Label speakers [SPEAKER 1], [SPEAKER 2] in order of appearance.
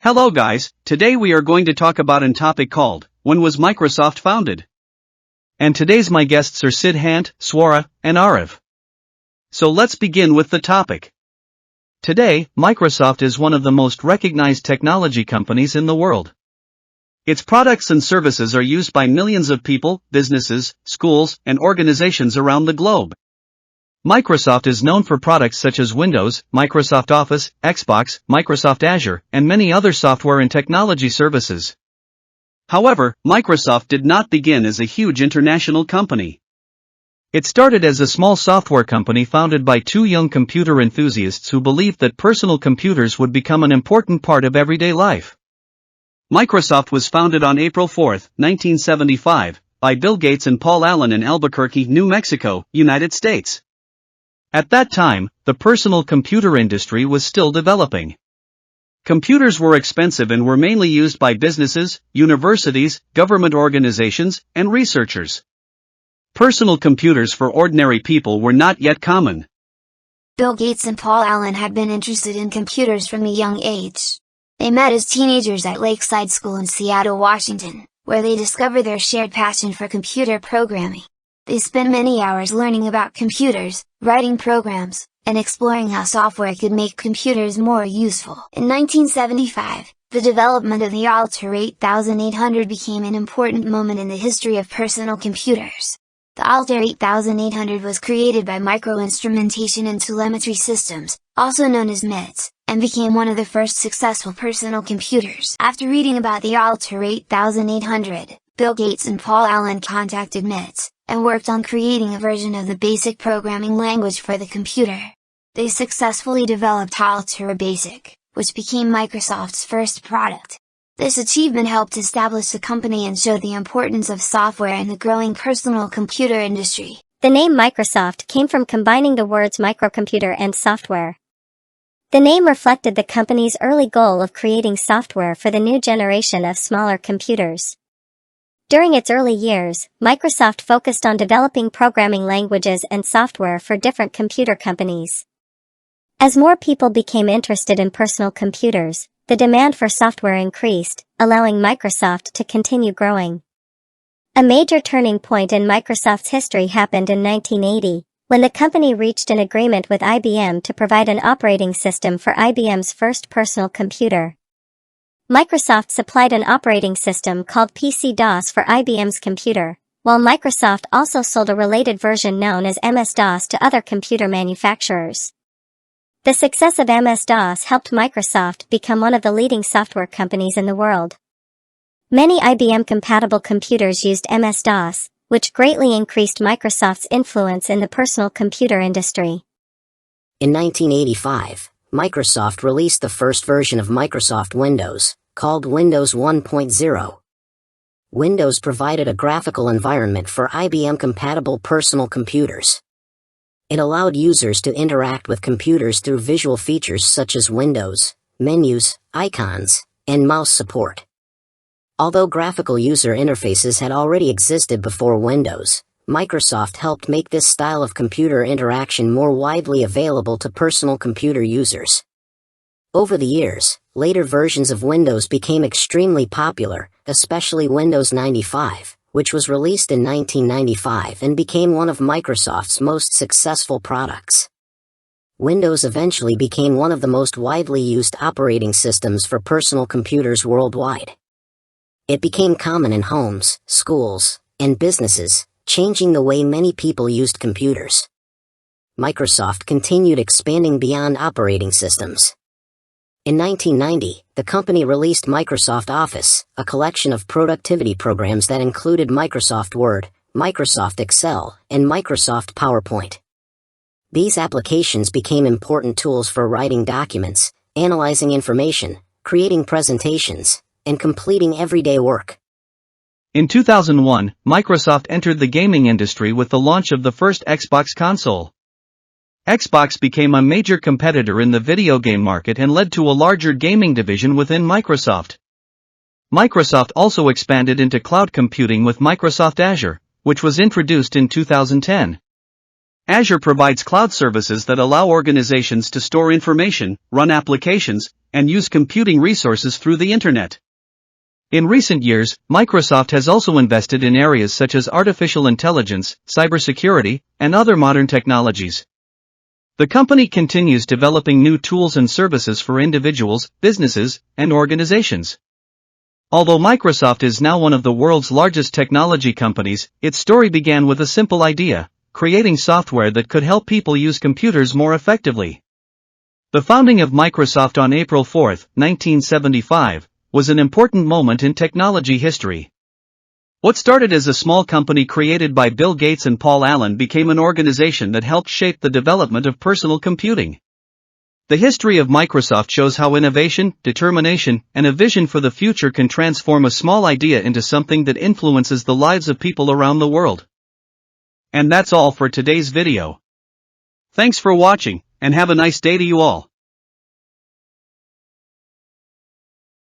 [SPEAKER 1] Hello guys, today we are going to talk about a topic called, when was Microsoft founded? And today's my guests are Siddhant, Swara, and Aarav. So let's begin with the topic. Today, Microsoft is one of the most recognized technology companies in the world. Its products and services are used by millions of people, businesses, schools, and organizations around the globe. Microsoft is known for products such as Windows, Microsoft Office, Xbox, Microsoft Azure, and many other software and technology services. However, Microsoft did not begin as a huge international company. It started as a small software company founded by two young computer enthusiasts who believed that personal computers would become an important part of everyday life. Microsoft was founded on April 4, 1975, by Bill Gates and Paul Allen in Albuquerque, New Mexico, United States. At that time, the personal computer industry was still developing. Computers were expensive and were mainly used by businesses, universities, government organizations, and researchers. Personal computers for ordinary people were not yet common.
[SPEAKER 2] Bill Gates and Paul Allen had been interested in computers from a young age. They met as teenagers at Lakeside School in Seattle, Washington, where they discovered their shared passion for computer programming. They spent many hours learning about computers, writing programs, and exploring how software could make computers more useful. In 1975, the development of the Altair 8800 became an important moment in the history of personal computers. The Altair 8800 was created by Microinstrumentation and Telemetry Systems, also known as MITS, and became one of the first successful personal computers. After reading about the Altair 8800, Bill Gates and Paul Allen contacted MITS, and worked on creating a version of the basic programming language for the computer. They successfully developed Altair Basic, which became Microsoft's first product. This achievement helped establish the company and showed the importance of software in the growing personal computer industry.
[SPEAKER 3] The name Microsoft came from combining the words microcomputer and software. The name reflected the company's early goal of creating software for the new generation of smaller computers. During its early years, Microsoft focused on developing programming languages and software for different computer companies. As more people became interested in personal computers, the demand for software increased, allowing Microsoft to continue growing. A major turning point in Microsoft's history happened in 1980, when the company reached an agreement with IBM to provide an operating system for IBM's first personal computer. Microsoft supplied an operating system called PC-DOS for IBM's computer, while Microsoft also sold a related version known as MS-DOS to other computer manufacturers. The success of MS-DOS helped Microsoft become one of the leading software companies in the world. Many IBM-compatible computers used MS-DOS, which greatly increased Microsoft's influence in the personal computer industry.
[SPEAKER 4] In 1985, Microsoft released the first version of Microsoft Windows, called Windows 1.0. Windows provided a graphical environment for IBM-compatible personal computers. It allowed users to interact with computers through visual features such as windows, menus, icons, and mouse support. Although graphical user interfaces had already existed before Windows, Microsoft helped make this style of computer interaction more widely available to personal computer users. Over the years, later versions of Windows became extremely popular, especially Windows 95, which was released in 1995 and became one of Microsoft's most successful products. Windows eventually became one of the most widely used operating systems for personal computers worldwide. It became common in homes, schools, and businesses, changing the way many people used computers. Microsoft continued expanding beyond operating systems. In 1990, the company released Microsoft Office, a collection of productivity programs that included Microsoft Word, Microsoft Excel, and Microsoft PowerPoint. These applications became important tools for writing documents, analyzing information, creating presentations, and completing everyday work.
[SPEAKER 1] In 2001, Microsoft entered the gaming industry with the launch of the first Xbox console. Xbox became a major competitor in the video game market and led to a larger gaming division within Microsoft. Microsoft also expanded into cloud computing with Microsoft Azure, which was introduced in 2010. Azure provides cloud services that allow organizations to store information, run applications, and use computing resources through the internet. In recent years, Microsoft has also invested in areas such as artificial intelligence, cybersecurity, and other modern technologies. The company continues developing new tools and services for individuals, businesses, and organizations. Although Microsoft is now one of the world's largest technology companies, its story began with a simple idea: creating software that could help people use computers more effectively. The founding of Microsoft on April 4, 1975, was an important moment in technology history. What started as a small company created by Bill Gates and Paul Allen became an organization that helped shape the development of personal computing. The history of Microsoft shows how innovation, determination, and a vision for the future can transform a small idea into something that influences the lives of people around the world. And that's all for today's video. Thanks for watching, and have a nice day to you all.